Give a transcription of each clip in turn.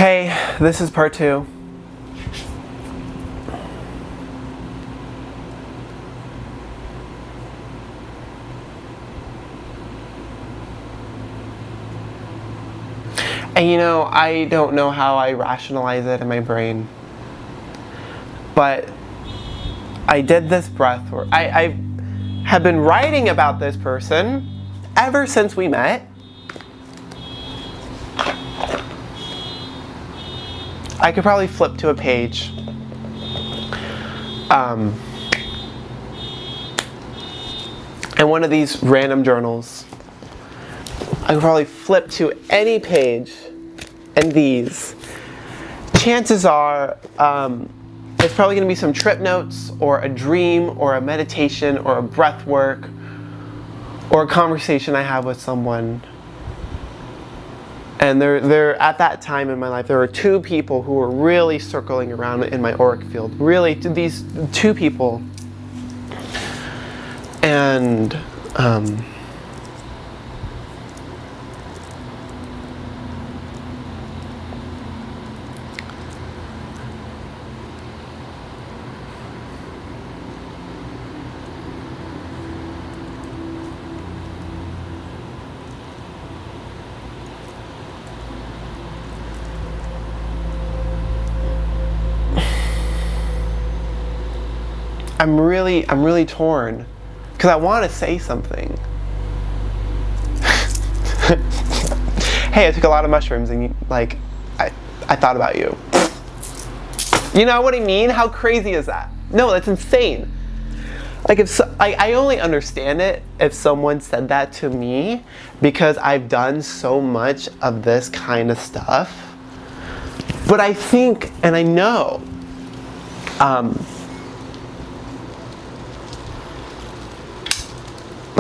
Hey, this is part 2. And I don't know how I rationalize it in my brain, but I did this breath work. I have been writing about this person ever since we met. I could probably flip to a page. And one of these random journals. I could probably flip to any page, and these. Chances are, it's probably going to be some trip notes, or a dream, or a meditation, or a breath work, or a conversation I have with someone. And there at that time in my life, there were 2 people who were really circling around in my auric field. Really, these 2 people. And I'm really torn because I want to say something. Hey, I took a lot of mushrooms and I thought about you. You know what I mean? How crazy is that? No, that's insane. I only understand it if someone said that to me because I've done so much of this kind of stuff. But I think, and I know,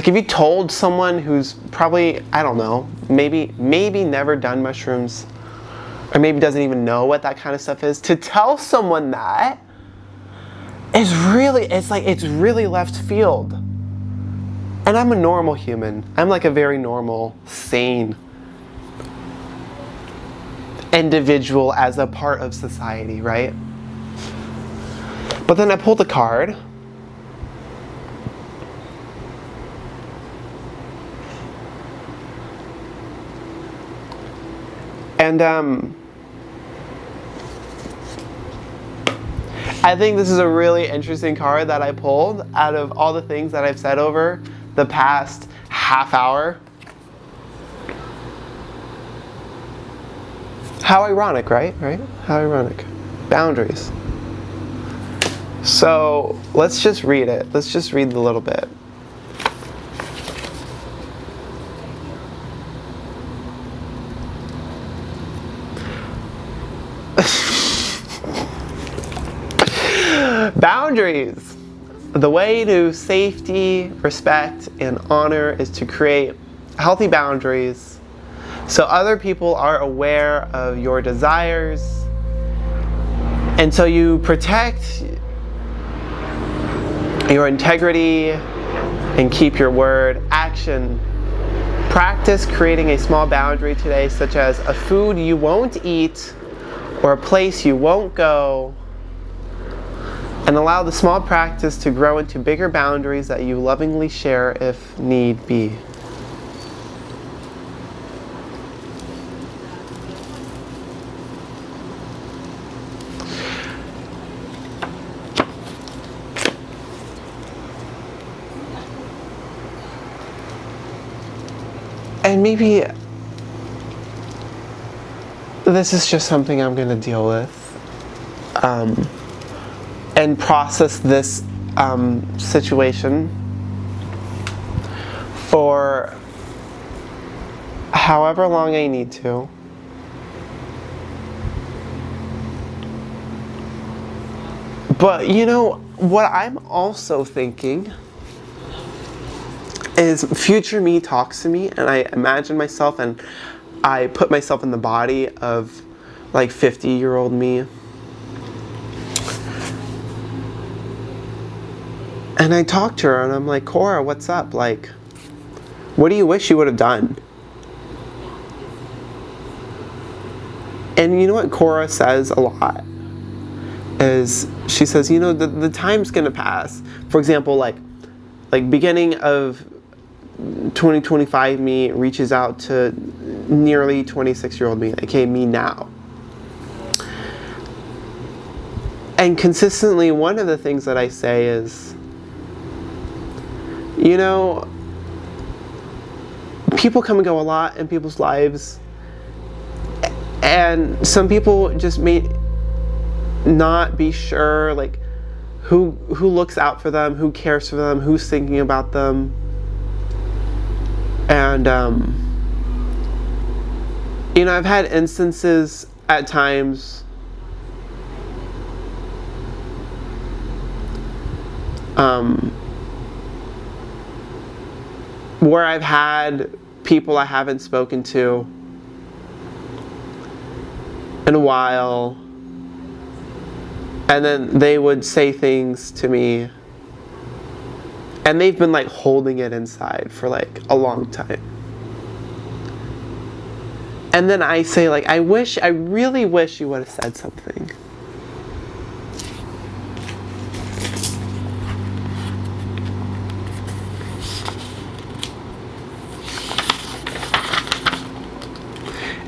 if you told someone who's probably, I don't know, maybe never done mushrooms, or maybe doesn't even know what that kind of stuff is, to tell someone that is really, it's really left field. And I'm a normal human. I'm like a very normal, sane individual as a part of society, right? But then I pulled a card. And I think this is a really interesting card that I pulled out of all the things that I've said over the past half hour. How ironic, right? How ironic. Boundaries. So let's just read it. Let's just read a little bit. Boundaries. The way to safety, respect, and honor is to create healthy boundaries so other people are aware of your desires, and so you protect your integrity and keep your word. Action. Practice creating a small boundary today, such as a food you won't eat or a place you won't go, and allow the small practice to grow into bigger boundaries that you lovingly share if need be. And maybe this is just something I'm going to deal with. And process this situation for however long I need to. But what I'm also thinking is future me talks to me, and I imagine myself and I put myself in the body of 50-year-old me. And I talked to her and I'm like, Kora, what's up? What do you wish you would have done? And you know what Kora says a lot? Is she says, you know, the time's gonna pass. For example, like beginning of 2025 me reaches out to nearly 26-year-old me, aka me now. And consistently, one of the things that I say is, you know, people come and go a lot in people's lives, and some people just may not be sure, like, who looks out for them, who cares for them, who's thinking about them. And you know, I've had instances at times where I've had people I haven't spoken to in a while, and then they would say things to me, and they've been like holding it inside for like a long time. And then I say, like, I really wish you would have said something.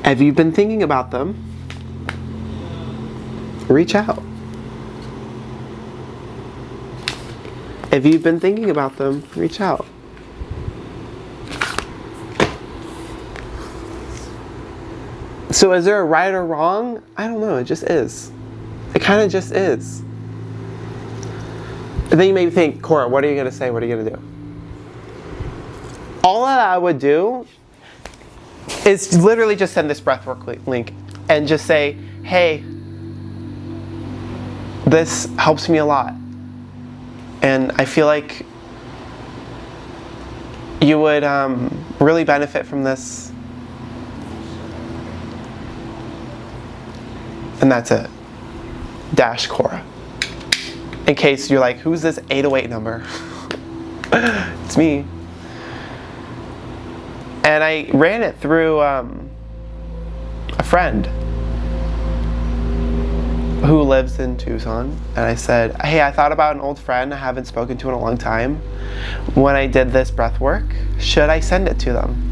Have you been thinking about them? Reach out. If you've been thinking about them, reach out. So is there a right or wrong? I don't know, it just is. It kind of just is. And then you may think, Kora, what are you going to say? What are you going to do? All that I would do is literally just send this breathwork link and just say, hey, this helps me a lot. And I feel like you would really benefit from this. And that's it. Dash Kora. In case you're like, who's this 808 number? It's me. And I ran it through a friend who lives in Tucson. And I said, hey, I thought about an old friend I haven't spoken to in a long time. When I did this breath work, should I send it to them?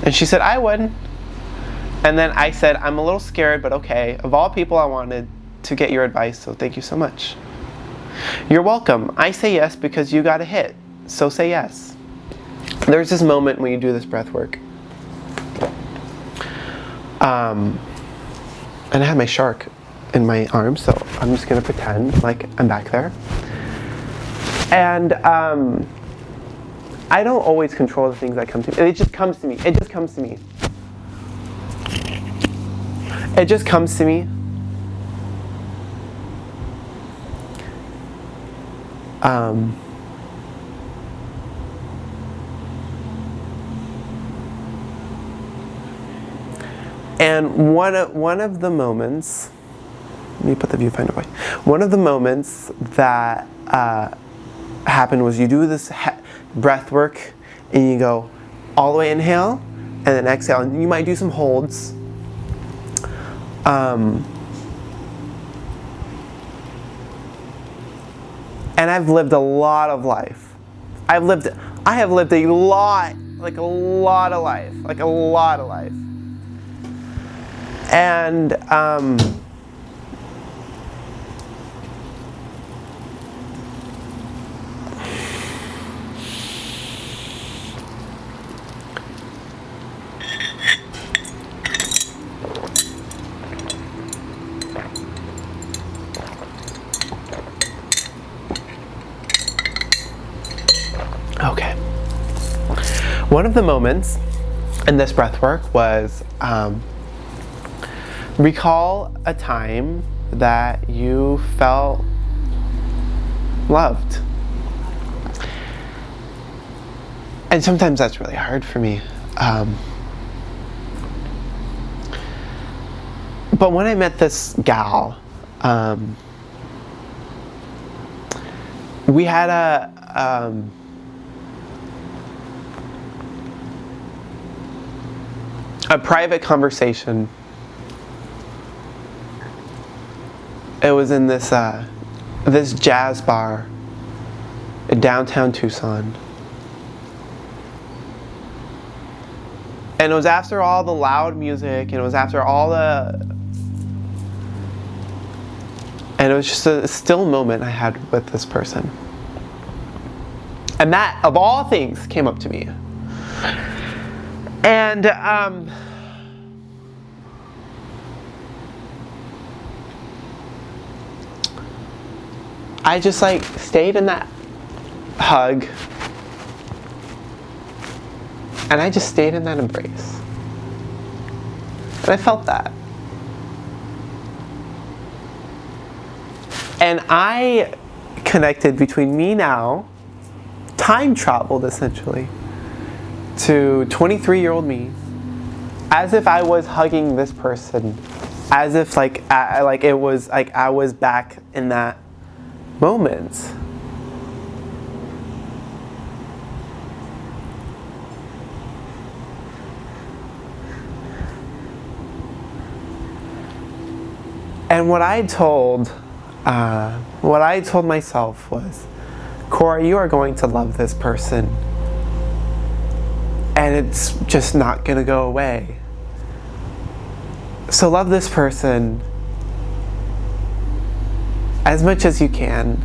And she said, I would. And then I said, I'm a little scared, but okay. Of all people, I wanted to get your advice, so thank you so much. You're welcome. I say yes because you got a hit, so say yes. There's this moment when you do this breath work. And I have my shark in my arm, so I'm just going to pretend like I'm back there. And I don't always control the things that come to me. It just comes to me. It just comes to me. It just comes to me. And one of the moments, let me put the viewfinder away. One of the moments that happened was you do this breath work and you go all the way inhale and then exhale, and you might do some holds. And I've lived a lot of life. I have lived a lot of life. And okay. One of the moments in this breath work was recall a time that you felt loved. And sometimes that's really hard for me. But when I met this gal, we had a private conversation. It was in this this jazz bar in downtown Tucson. And it was after all the loud music, and it was after all and it was just a still moment I had with this person. And that, of all things, came up to me. And I just like stayed in that hug. And I just stayed in that embrace. And I felt that. And I connected between me now, time traveled essentially, to 23-year-old me, as if I was hugging this person, as if like it was like I was back in that moment. And what I told myself was, Kora, you are going to love this person, and it's just not going to go away. So love this person as much as you can,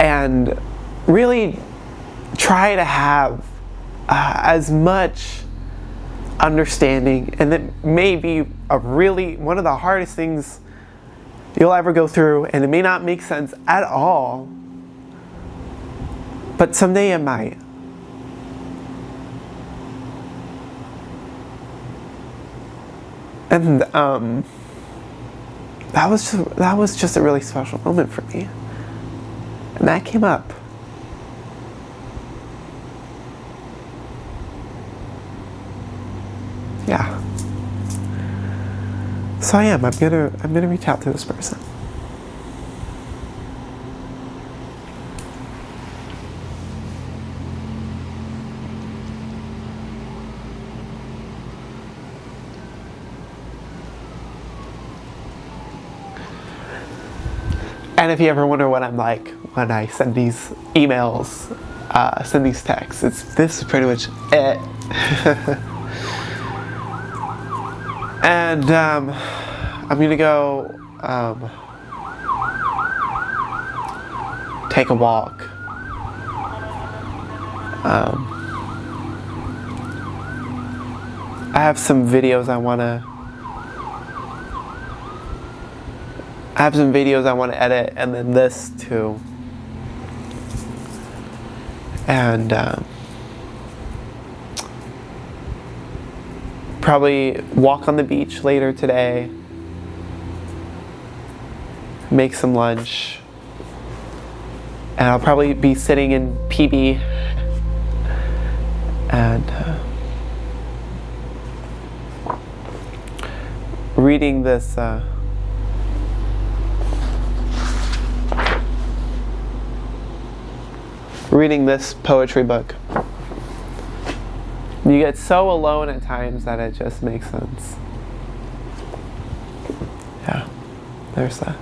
and really try to have as much understanding, and that may be one of the hardest things you'll ever go through, and it may not make sense at all, but someday it might. And that was just a really special moment for me, and that came up. Yeah. So I'm gonna reach out to this person. And if you ever wonder what I'm like when I send these emails, send these texts, this is pretty much it. And I'm gonna go take a walk. I have some videos I wanna edit, and then this too. And probably walk on the beach later today, make some lunch, and I'll probably be sitting in PB and reading this poetry book. You get so alone at times that it just makes sense. Yeah, there's that.